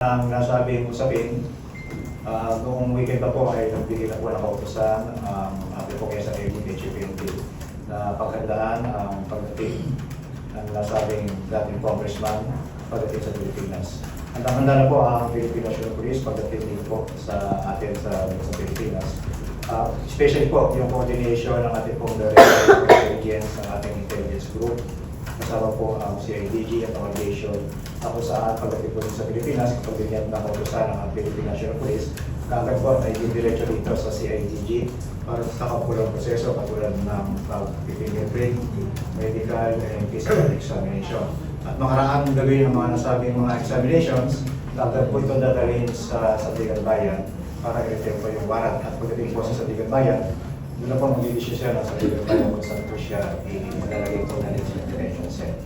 Ang nasabing usapin, noong weekend pa po ay nagbigay na po ng kautosan ang ating po kaya sa HPNP na paghandaan ang pagdating ng nasabing dating congressman pagdating sa Pilipinas. Handa na po ang Philippine National Police pagdating din po sa atin sa Pilipinas. Especially po yung coordination ng ating pong direct intelligence ng ating intelligence group. Kasama po ang CIDG at ang aviation. Ako saan pagdating po sa Pilipinas, kapag ganyan na kautosan ng Philippine National Police, kagad po ay diretso dito sa CIDG para sa kapulang proseso katulad ng pag-fingerprint, medical, and physical examination. At makaraan gagawin ng mga nasabing mga examinations, kagad po ito dadalhin sa Sandigan Bayan para i-refer po yung warrant. At pagdating po sa Sandigan Bayan, doon na po mag-i-desisyon sa Sandigan Bayan kung saan po siya ilalagay po na detention cell.